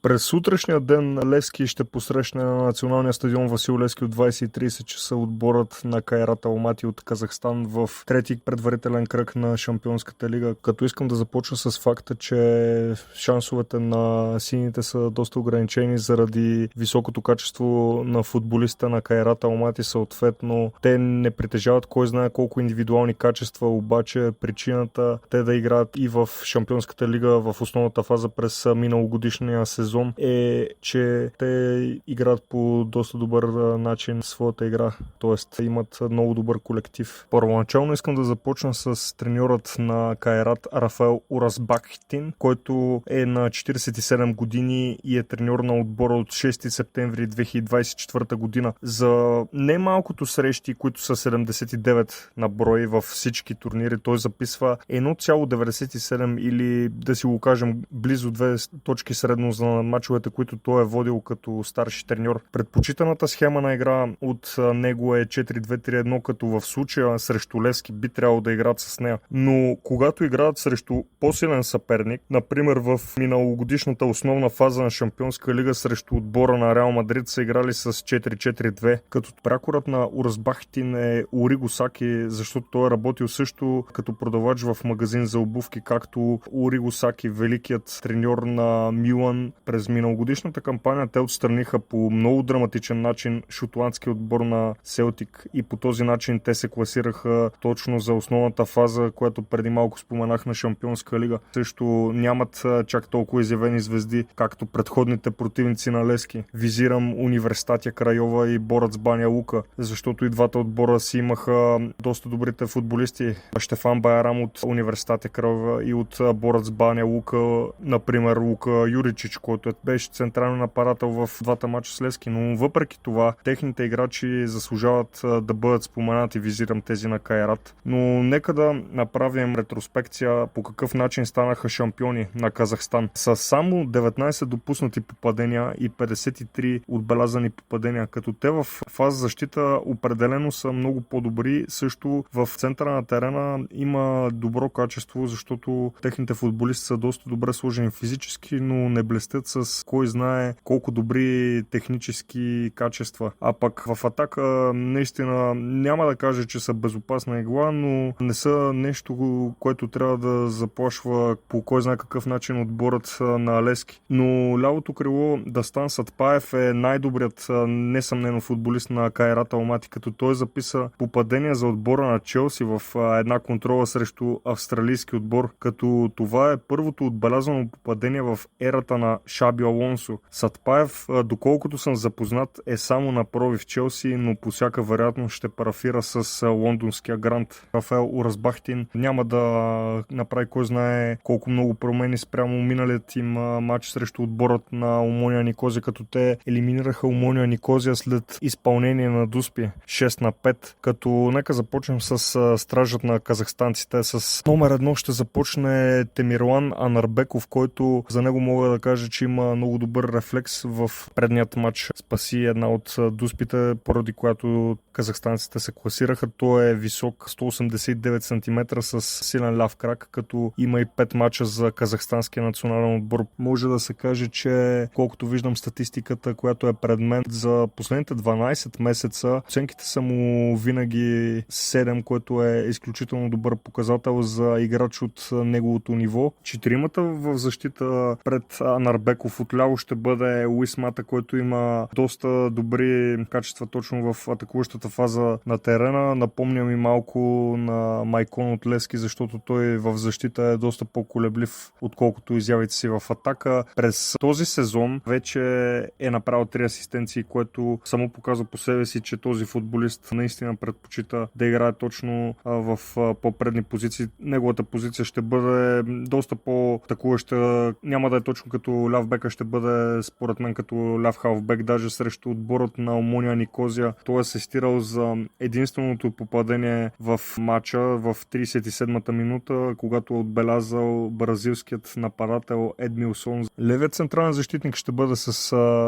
През утрешния ден Левски ще посрещне на националния стадион Васил Левски от 20:30 часа отборът на Кайрат Алмати от Казахстан в трети предварителен кръг на Шампионската лига. Като искам да започна с факта, че шансовете на сините са доста ограничени заради високото качество на футболиста на Кайрат Алмати. Съответно, те не притежават кой знае колко индивидуални качества, обаче причината те да играят и в Шампионската лига в основната фаза през миналогодишния сезон е, че те играят по доста добър начин своята игра, т.е. имат много добър колектив. Първоначално искам да започна с треньорът на Кайрат Рафаел Уразбахтин, който е на 47 години и е треньор на отбора от 6 септември 2024 година. За немалкото срещи, които са 79 на брой във всички турнири, той записва 1,97 или да си го кажем близо 2 точки средно за мачовете, които той е водил като старши треньор. Предпочитаната схема на игра от него е 4-2-3-1, като в случая срещу Левски би трябвало да играят с нея. Но когато играят срещу по-силен съперник, например в миналогодишната основна фаза на Шампионска лига срещу отбора на Реал Мадрид са играли с 4-4-2, като прякорът на Уразбахтин е Ориго Саки, защото той е работил също като продавач в магазин за обувки, както Ориго Саки, великият треньор на Милан. През миналогодишната кампания те отстраниха по много драматичен начин шотландския отбор на Селтик и по този начин те се класираха точно за основната фаза, която преди малко споменах на Шампионска лига. Също нямат чак толкова изявени звезди, както предходните противници на Левски. Визирам Университатия Крайова и Борец Баня Лука, защото и двата отбора си имаха доста добрите футболисти. Штефан Байрам от Университатия Крайова и от Борец Баня Лука, например Лука Юричич, който беше централен апарател в двата мача с Левски, но въпреки това техните играчи заслужават да бъдат споменати, визирам тези на Кайрат. Но нека да направим ретроспекция по какъв начин станаха шампиони на Казахстан. С само 19 допуснати попадения и 53 отбелязани попадения, като те в фаза защита определено са много по-добри. Също в центъра на терена има добро качество, защото техните футболисти са доста добре сложени физически, но не блестят с кой знае колко добри технически качества. А пък в атака наистина няма да кажа, че са безопасна игла, но не са нещо, което трябва да заплашва по кой знае какъв начин отборът на Левски. Но лявото крило Дастан Сатпаев е най-добрият несъмнено футболист на Кайрат Алмати, като той записа попадение за отбора на Челси в една контрола срещу австралийски отбор, като това е първото отбелязано попадение в ерата на Шаби Алонсо. Сатпаев, доколкото съм запознат, е само на проби в Челси, но по всяка вероятност ще парафира с лондонския грант. Рафаел Уразбахтин няма да направи кой знае колко много промени спрямо миналият им матч срещу отборът на Омония Никозия, като те елиминираха Омония Никозия след изпълнение на Дуспи 6-5, като нека започнем с стражът на казахстанците. С номер 1 ще започне Темирлан Анарбеков, който за него мога да кажа, че има много добър рефлекс. В предният матч спаси една от дуспите, поради която казахстанците се класираха. Той е висок 189 см с силен ляв крак, като има и 5 мача за казахстанския национален отбор. Може да се каже, че колкото виждам статистиката, която е пред мен за последните 12 месеца, оценките са му винаги 7, което е изключително добър показател за играч от неговото ниво. Четиримата в защита пред Анарбеков отляво ще бъде Луис Мата, който има доста добри качества точно в атакуващата фаза на терена. Напомням и малко на Майкон от Левски, защото той в защита е доста по-колеблив, отколкото изявите си в атака. През този сезон вече е направил 3 асистенции, което само показва по себе си, че този футболист наистина предпочита да играе точно в по-предни позиции. Неговата позиция ще бъде доста по-атакуваща. Няма да е точно като ляв бека, ще бъде според мен като ляв халфбек, даже срещу отборът на Омония Никозия. Той е асистирал забелязал за единственото попадение в матча в 37-та минута, когато е отбелязал бразилският нападател Едмилсон. Левият централен защитник ще бъде с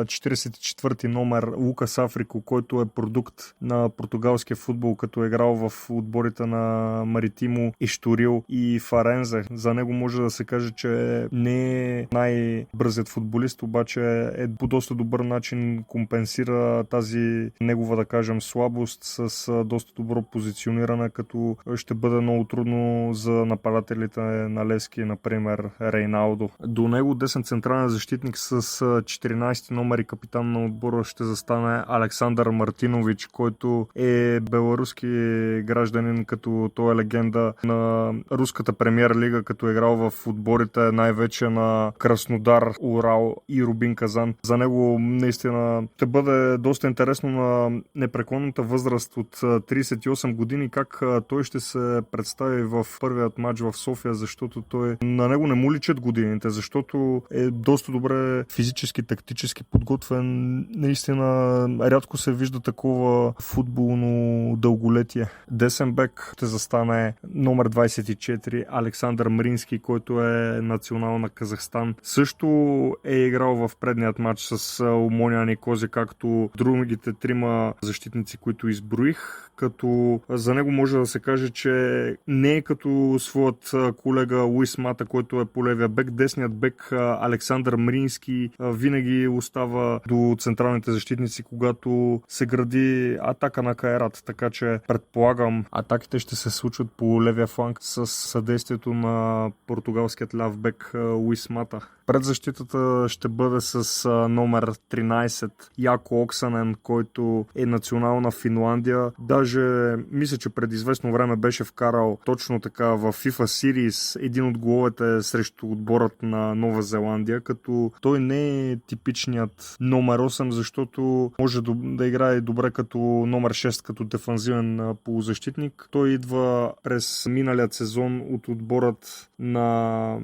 44-ти номер Лукас Африко, който е продукт на португалския футбол, като е играл в отборите на Маритимо, Ишторил и Фарензе. За него може да се каже, че не е най-бързият футболист, обаче е по доста добър начин компенсира тази негова, да кажем, слабост с доста добро позициониране, като ще бъде много трудно за нападателите на Левски, например Рейналдо. До него десен централен защитник с 14 номер и капитан на отбора ще застане Александър Мартинович, който е беларуски гражданин, като той е легенда на руската премиер лига, като е играл в отборите най-вече на Краснодар, Урал и Рубин Казан. За него наистина ще бъде доста интересно на непреклонната възраст от 38 години как той ще се представи в първият матч в София, защото на него не му личат годините, защото е доста добре физически, тактически подготвен. Наистина рядко се вижда такова футболно дълголетие. Десен бек ще застане номер 24 Александър Мрински, който е национал на Казахстан. Също е играл в предният матч с Омония Никози, както другите трима защитници, които изброих, като за него може да се каже, че не е като своят колега Луис Мата, който е по левия бек. Десният бек Александър Мрински винаги остава до централните защитници, когато се гради атака на Кайрат, така че предполагам атаките ще се случват по левия фланг с съдействието на португалският ляв бек Луис Мата. Пред защитата ще бъде с номер 13 Яко Оксанен, който е национал на Финландия. Даже мисля, че преди известно време беше вкарал точно така в FIFA Series един от головете срещу отборът на Нова Зеландия, като той не е типичният номер 8, защото може да играе добре като номер 6, като дефанзивен полузащитник. Той идва през миналият сезон от отборът на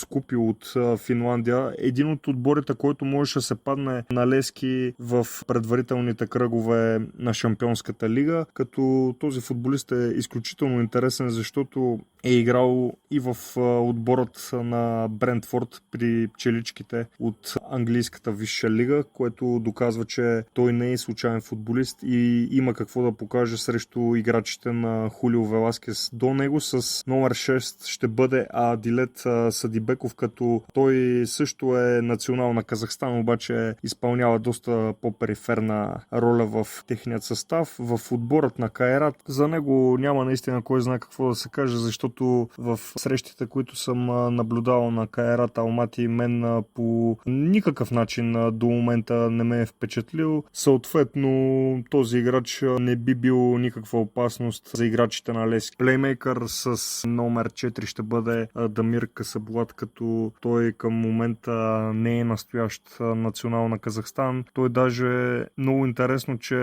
Купи от Финландия. Един от отборите, който можеше да се падне на Левски в предварителните кръгове на Шампионската лига, като този футболист е изключително интересен, защото е играл и в отборът на Брентфорд при пчеличките от английската висша лига, което доказва, че той не е случайен футболист и има какво да покаже срещу играчите на Хулио Веласкес. До него с номер 6 ще бъде Адилет Садибеков, като той също е национал на Казахстан, обаче изпълнява доста по-периферна роля в техният състав. В отборът на Кайрат за него няма наистина кой знае какво да се каже, защото в срещите, които съм наблюдавал на Кайрат Алмати, мен по никакъв начин до момента не ме е впечатлил. Съответно, този играч не би бил никаква опасност за играчите на Левски. Плеймейкър с номер 4 ще бъде Дамир Касаблат, като той към момента не е настоящ национал на Казахстан. Той даже много интересно, че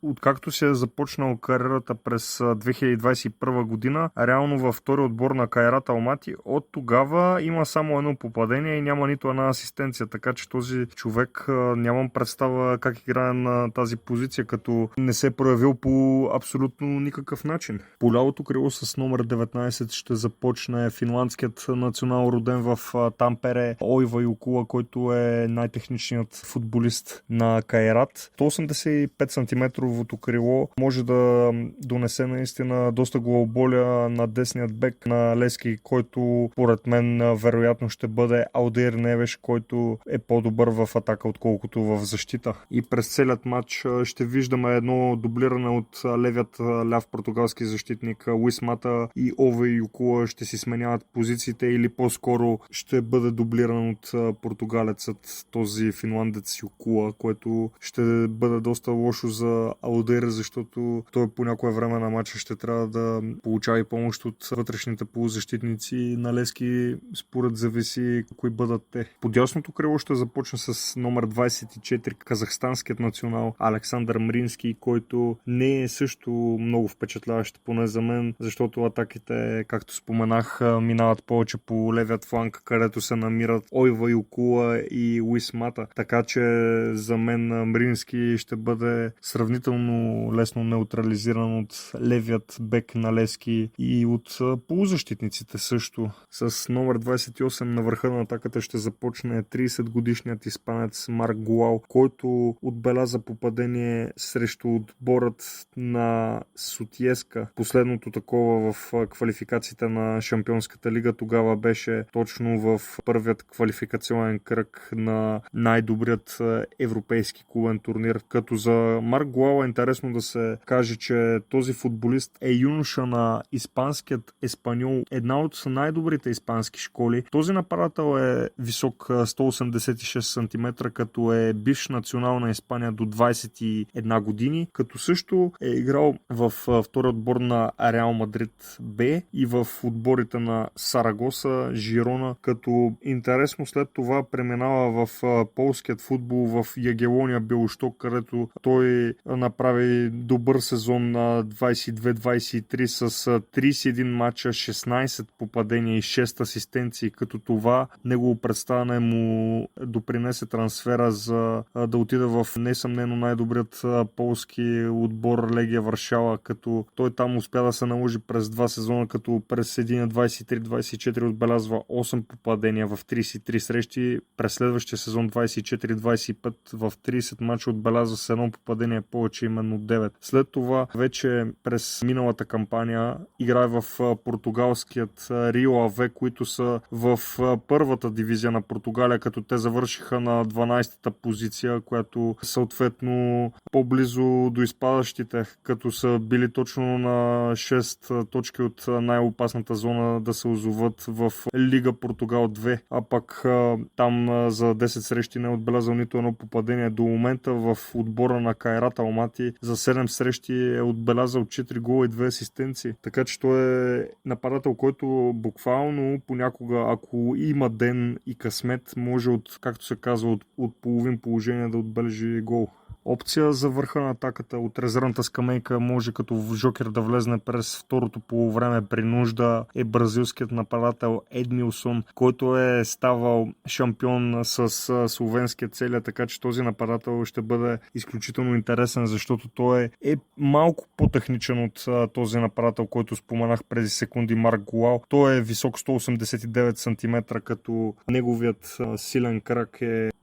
откакто се е започнал кариерата през 2021 година, реално във втори отбор на Кайрат Алмати, от тогава има само едно попадение и няма нито една асистенция, така че този човек нямам представа как играе на тази позиция, като не се е проявил по абсолютно никакъв начин. По лявото крило с номер 19 ще започне финландският национал, роден в Тампере, Ойва Юкула, който е най-техничният футболист на Кайрат. 185 см крило може да донесе наистина доста главоболя на десният бек на Левски, който поред мен вероятно ще бъде Алдеир Невеш, който е по-добър в атака, отколкото в защита. И през целият матч ще виждаме едно дублиране от левият ляв португалски защитник Луис Мата и Ове Юкула ще си сменяват позициите, или по-скоро ще бъде дублиран от португалецът този финландец Юкула, което ще бъде доста лошо за Алдеир, защото той по някое време на матча ще трябва да получава и помощ от от вътрешните полузащитници на Левски, според зависи кои бъдат те. По дясното крило ще започне с номер 24, казахстанският национал Александър Мрински, който не е също много впечатляващ, поне за мен, защото атаките, както споменах, минават повече по левият фланг, където се намират Ойва Юкула и Луис Мата. Така че за мен Мрински ще бъде сравнително лесно неутрализиран от левият бек на Левски и от полузащитниците също. С номер 28 на върха на атаката ще започне 30-годишният испанец Марк Гуал, който отбеляза попадение срещу отборът на Сотиеска. Последното такова в квалификациите на Шампионската лига тогава беше точно в първият квалификационен кръг на най-добрият европейски клубен турнир. Като за Марк Гуал е интересно да се каже, че този футболист е юноша на испанският Еспаньол, една от най-добрите испански школи. Този нападател е висок 186 см, като е бивш национал на Испания до 21 години, като също е играл в втория отбор на Реал Мадрид Б и в отборите на Сарагоса, Жирона, като интересно след това преминава в полският футбол в Ягелония Белощок, където той направи добър сезон на 22-23 с 31 мача, 16 попадения и 6 асистенции, като това негово представяне му допринесе трансфера за да отиде в несъмнено най-добрият полски отбор Легия Варшава, като той там успя да се наложи през два сезона, като през един 23-24 отбелязва 8 попадения в 33 срещи, през следващия сезон 24-25 в 30 мача отбелязва с едно попадение повече, именно 9. След това вече през миналата кампания играе в португалският Рио Аве, които са в първата дивизия на Португалия, като те завършиха на 12-та позиция, която съответно по-близо до изпадащите, като са били точно на 6 точки от най-опасната зона да се озоват в Лига Португал 2, а пък там за 10 срещи не е отбелязал нито едно попадение до момента. В отбора на Кайрат Алмати за 7 срещи е отбелязал 4 гола и 2 асистенции, така че той е нападател, който буквално понякога, ако има ден и късмет, може от, както се казва, от половин положение да отбележи гол. Опция за върха на атаката от резервната скамейка може като жокер да влезне през второто полувреме при нужда е бразилският нападател Едмилсон, който е ставал шампион с словенския Целия, така че този нападател ще бъде изключително интересен, защото той е малко по-техничен от този нападател, който споменах преди секунди, Марк Гуал. Той е висок 189 см, като неговият силен крак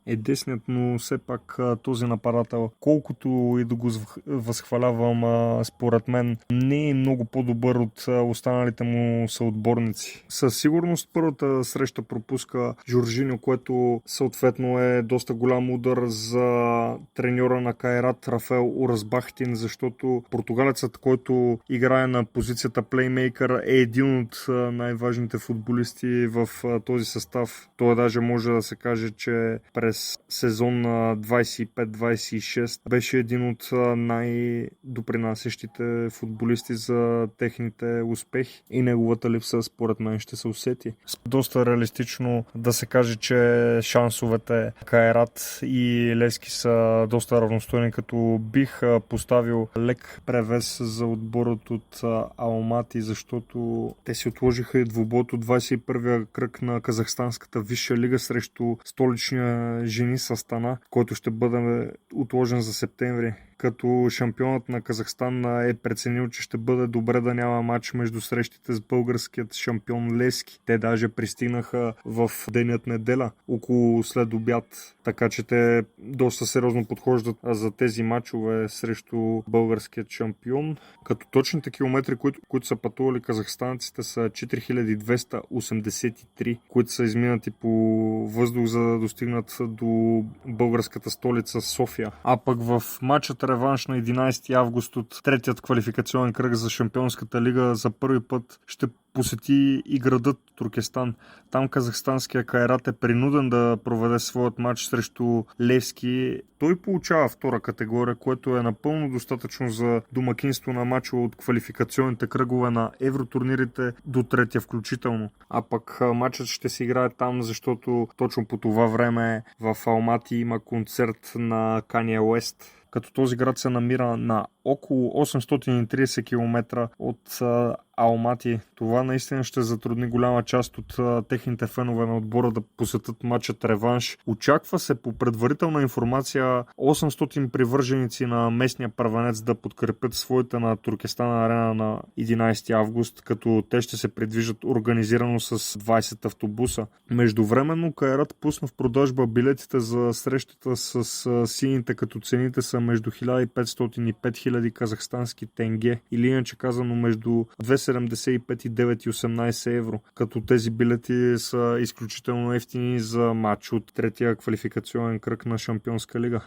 е десният, но все пак този нападател, колкото и да го възхвалявам, според мен не е много по-добър от останалите му съотборници. Със сигурност първата среща пропуска Жоржиньо, което съответно е доста голям удар за треньора на Кайрат Рафаел Уразбахтин, защото португалецът, който играе на позицията плеймейкър, е един от най-важните футболисти в този състав. Той даже може да се каже, че през сезон на 25-26 беше един от най-допринасящите футболисти за техните успехи и неговата липса според мен ще се усети. Доста реалистично да се каже, че шансовете Кайрат и Левски са доста равностойни, като бих поставил лек превес за отборът от Алмати, защото те си отложиха и двубойто 21-я кръг на казахстанската висша лига срещу столичния Женис Астана, който ще бъде отложен за септември. Като шампионът на Казахстан е преценил, че ще бъде добре да няма матч между срещите с българският шампион Левски. Те даже пристигнаха в денят неделя, около след обяд, така че те доста сериозно подхождат за тези матчове срещу българският шампион. Като точните километри, които са пътували казахстанците, са 4283, които са изминати по въздух, за да достигнат до българската столица София. А пък в матчата реванш на 11 август от третият квалификационен кръг за Шампионската лига за първи път ще посети и градът Туркестан. Там казахстанския Кайрат е принуден да проведе своят матч срещу Левски. Той получава втора категория, което е напълно достатъчно за домакинство на мачове от квалификационните кръгове на евротурнирите до третия включително. А пък матчът ще се играе там, защото точно по това време в Алмати има концерт на Kanye West, като този град се намира на около 830 км от Алмати. Това наистина ще затрудни голяма част от техните фенове на отбора да посетят матчът реванш. Очаква се по предварителна информация 800 привърженици на местния първенец да подкрепят своите на Туркестан арена на 11 август, като те ще се придвижат организирано с 20 автобуса. Междувременно Кайрат пусна в продажба билетите за срещата с сините, като цените са между 1500 и 5000 казахстански тенге, или иначе казано между 2,75 и 9,18 евро, като тези билети са изключително ефтини за матч от третия квалификационен кръг на Шампионска лига.